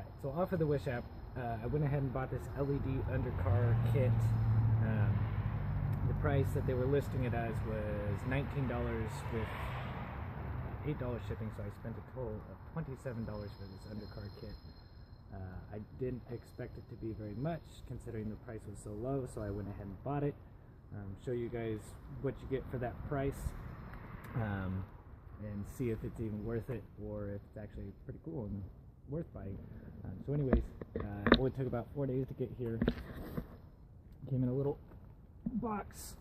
Alright, so off of the Wish app, I went ahead and bought this LED undercar kit. The price that they were listing it as was $19 with $8 shipping, so I spent a total of $27 for this undercar kit. I didn't expect it to be very much considering the price was so low, so I went ahead and bought it. Show you guys what you get for that price, and see if it's even worth it or if it's actually pretty cool and worth buying. So anyways, it only took about 4 days to get here. Came in a little box.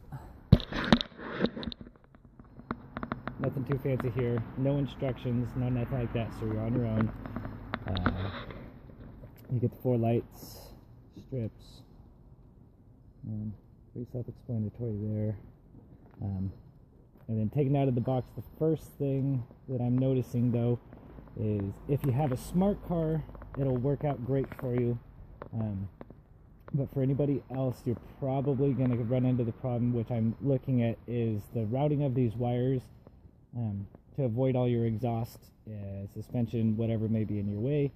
Nothing too fancy here. No instructions, no nothing like that, so you're on your own. You get the 4 lights, strips, and pretty self-explanatory there. And then taken out of the box, the first thing that I'm noticing though is if you have a smart car, it'll work out great for you. But for anybody else, you're probably going to run into the problem, which I'm looking at, is the routing of these wires to avoid all your exhaust, suspension, whatever may be in your way.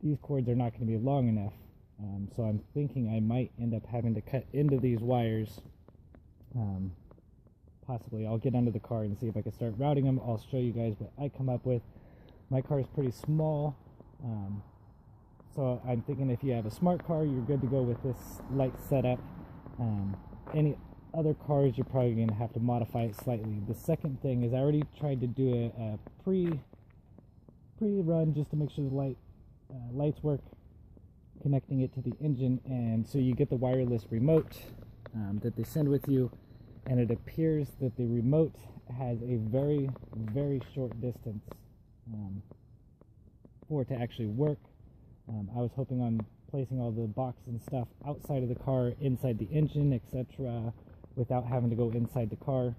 These cords are not going to be long enough. So I'm thinking I might end up having to cut into these wires. Possibly I'll get under the car and see if I can start routing them. I'll show you guys what I come up with. My car is pretty small, so I'm thinking if you have a smart car, you're good to go with this light setup. Any other cars, you're probably going to have to modify it slightly. The second thing is I already tried to do a pre-run just to make sure the lights work, connecting it to the engine, and so you get the wireless remote that they send with you, and it appears that the remote has a very, very short distance for it to actually work. I was hoping on placing all the box and stuff outside of the car, inside the engine, etc., without having to go inside the car,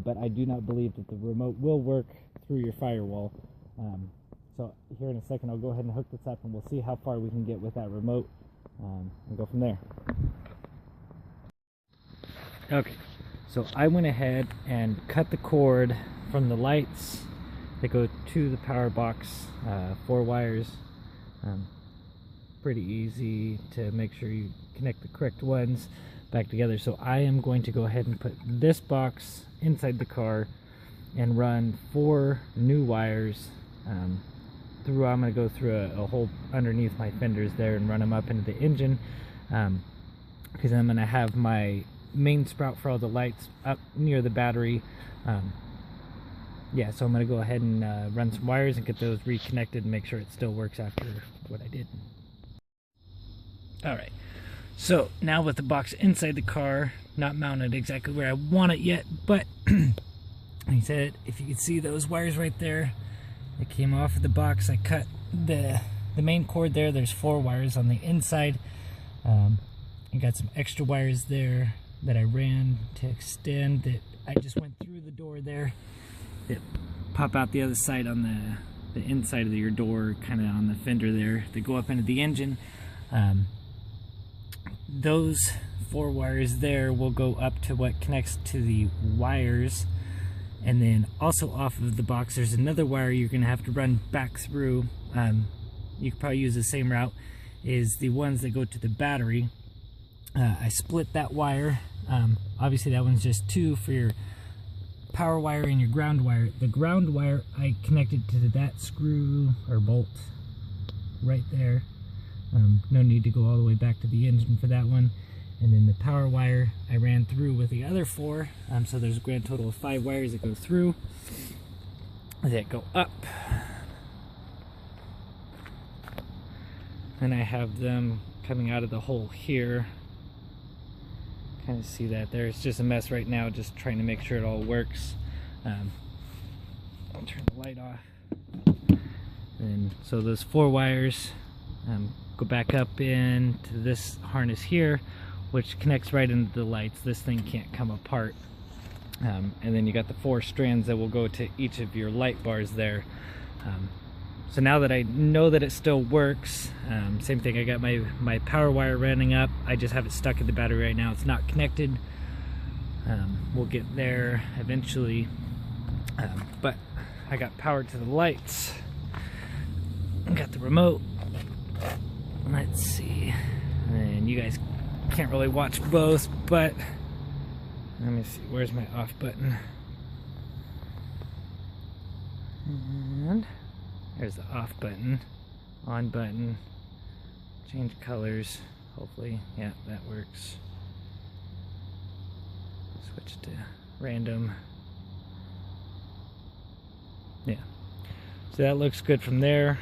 but I do not believe that the remote will work through your firewall. So here in a second I'll go ahead and hook this up and we'll see how far we can get with that remote and go from there. Okay, so I went ahead and cut the cord from the lights that go to the power box, 4 wires. Pretty easy to make sure you connect the correct ones back together. So I am going to go ahead and put this box inside the car and run 4 new wires through. I'm going to go through a hole underneath my fenders there and run them up into the engine, because I'm going to have my main sprout for all the lights up near the battery. Yeah, so I'm going to go ahead and run some wires and get those reconnected and make sure it still works after what I did. Alright, so now with the box inside the car, not mounted exactly where I want it yet, but like I said, if you can see those wires right there, they came off of the box. I cut the main cord there. There's 4 wires on the inside. I got some extra wires there that I ran to extend, that I just went through the door there, that pop out the other side on the inside of your door, kind of on the fender there, that go up into the engine. Those 4 wires there will go up to what connects to the wires, and then also off of the box there's another wire you're going to have to run back through. You could probably use the same route, is the ones that go to the battery. I split that wire. Obviously that one's just 2 for your power wire and your ground wire. The ground wire I connected to that screw or bolt right there. No need to go all the way back to the engine for that one. And then the power wire I ran through with the other 4. So there's a grand total of 5 wires that go through, that go up. And I have them coming out of the hole here. Kind of see that there. It's just a mess right now, just trying to make sure it all works. I'll turn the light off. And so those 4 wires go back up into this harness here, which connects right into the lights. This thing can't come apart. And then you got the 4 strands that will go to each of your light bars there. So now that I know that it still works, same thing, I got my power wire running up. I just have it stuck in the battery right now. It's not connected. We'll get there eventually. But I got power to the lights. I got the remote. let's see. And you guys can't really watch both, but let me see. Where's my off button? And there's the off button, on button, change colors, hopefully. Yeah, that works. Switch to random. Yeah, so that looks good from there.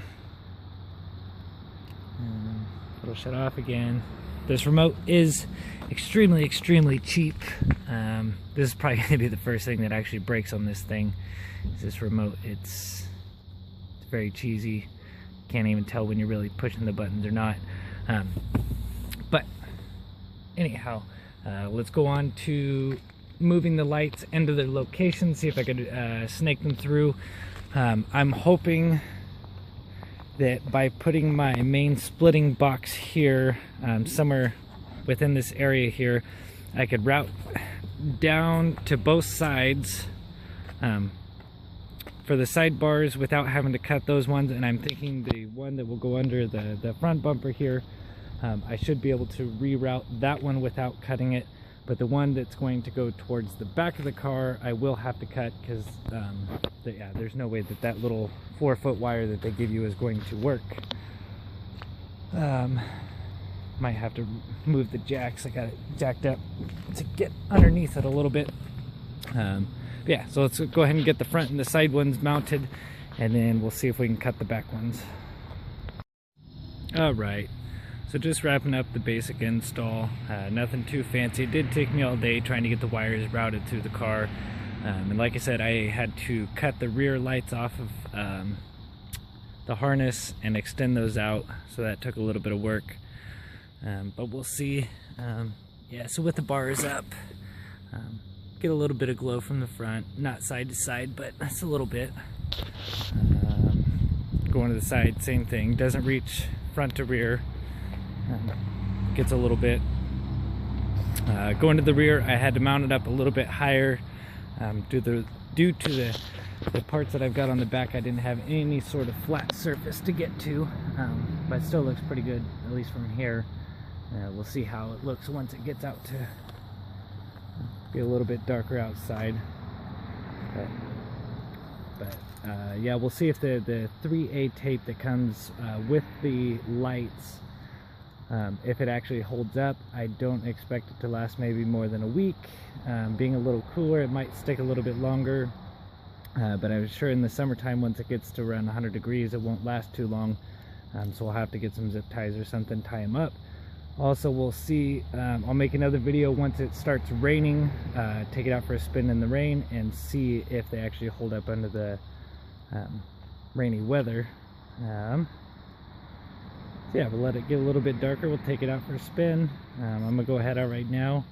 It'll shut off again. This remote is extremely cheap. This is probably going to be the first thing that actually breaks on this thing. Is this remote. It's very cheesy. Can't even tell when you're really pushing the buttons or not. But anyhow, let's go on to moving the lights into their location, see if I could snake them through. I'm hoping that by putting my main splitting box here, somewhere within this area here, I could route down to both sides for the sidebars without having to cut those ones. And I'm thinking the one that will go under the front bumper here, I should be able to reroute that one without cutting it. But the one that's going to go towards the back of the car, I will have to cut, because yeah, there's no way that that little 4-foot wire that they give you is going to work. Might have to move the jacks. I got it jacked up to get underneath it a little bit. Yeah, so let's go ahead and get the front and the side ones mounted, and then we'll see if we can cut the back ones. All right. So just wrapping up the basic install, nothing too fancy. It did take me all day trying to get the wires routed through the car. And like I said, I had to cut the rear lights off of the harness and extend those out. So that took a little bit of work. But we'll see. Yeah, so with the bars up, get a little bit of glow from the front. Not side to side, but that's a little bit. Going to the side, same thing. Doesn't reach front to rear. Gets a little bit. Going to the rear, I had to mount it up a little bit higher due to the parts that I've got on the back. I didn't have any sort of flat surface to get to, but it still looks pretty good, at least from here. We'll see how it looks once it gets out to be a little bit darker outside. But yeah, we'll see if the 3A tape that comes with the lights, if it actually holds up. I don't expect it to last maybe more than a week. Being a little cooler, it might stick a little bit longer, but I'm sure in the summertime, once it gets to around 100 degrees, it won't last too long. So we'll have to get some zip ties or something, tie them up. Also, we'll see, I'll make another video once it starts raining, take it out for a spin in the rain and see if they actually hold up under the rainy weather. So yeah, we'll let it get a little bit darker. We'll take it out for a spin. I'm gonna go ahead out right now.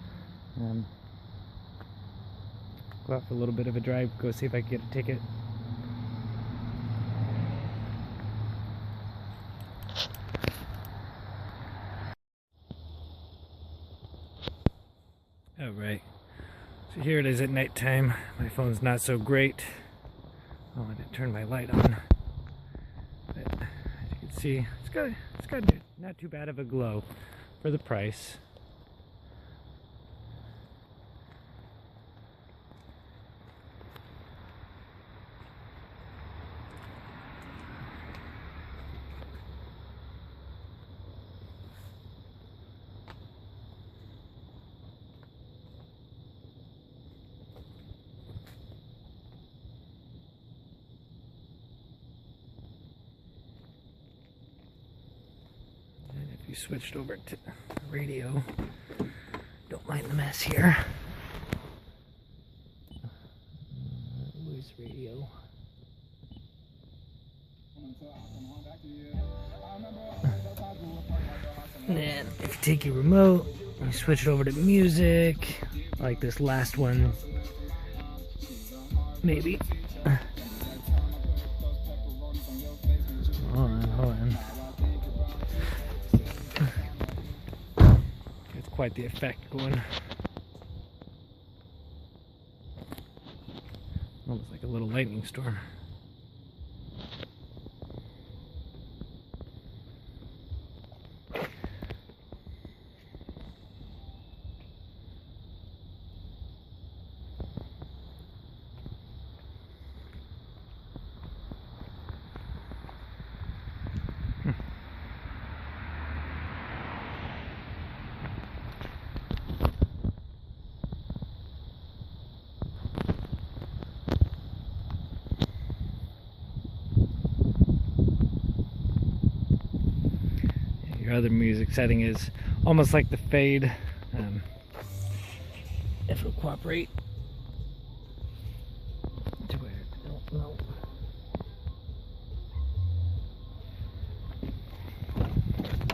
Go out for a little bit of a drive, go see if I can get a ticket. Alright, so here it is at nighttime. My phone's not so great. Oh, I didn't turn my light on. But as you can see, it's got not too bad of a glow for the price. You switched over to radio. Don't mind the mess here. Lose radio. And then if you take your remote and you switch it over to music, like this last one, maybe. Hold on. Quite the effect going. Almost like a little lightning storm. your other music setting is almost like the fade. If it'll cooperate to where I don't know.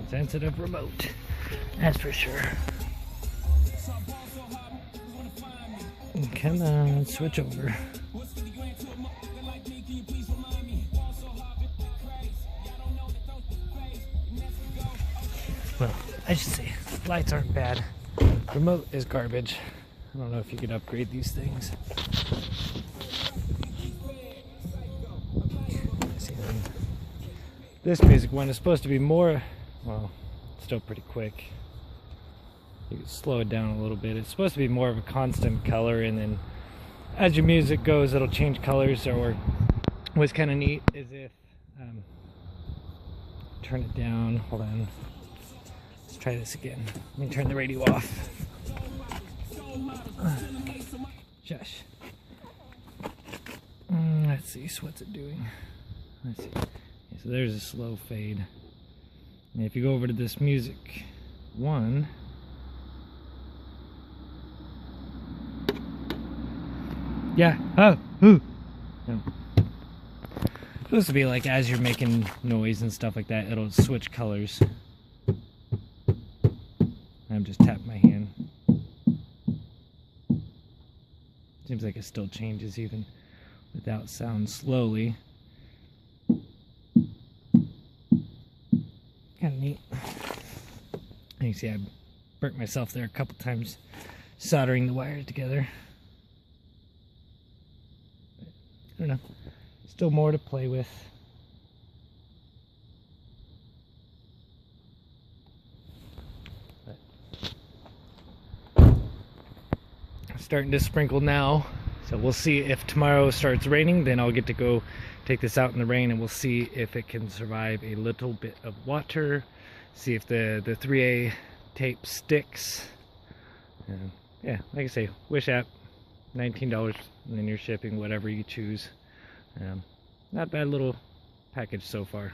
Sensitive remote, that's for sure. Come on, switch over. Well, I should say, lights aren't bad. Remote is garbage. I don't know if you could upgrade these things. This music one is supposed to be more, well, still pretty quick. You can slow it down a little bit. It's supposed to be more of a constant color, and then as your music goes, it'll change colors. Or what's kind of neat is if, turn it down, hold on. Let's try this again. Let me turn the radio off. Shush. Let's see, so what's it doing? Let's see. Yeah, so there's a slow fade. And if you go over to this music one, yeah, oh, ooh. No. It's supposed to be like as you're making noise and stuff like that, it'll switch colors. I'm just tapping my hand. Seems like it still changes even without sound slowly. Kind of neat. You can see I burnt myself there a couple times soldering the wires together. I don't know. Still more to play with. Starting to sprinkle now, so we'll see if tomorrow starts raining. Then I'll get to go take this out in the rain, and we'll see if it can survive a little bit of water, see if the 3A tape sticks. Yeah, like I say, Wish app, $19, and then you're shipping whatever you choose. Not a bad little package so far.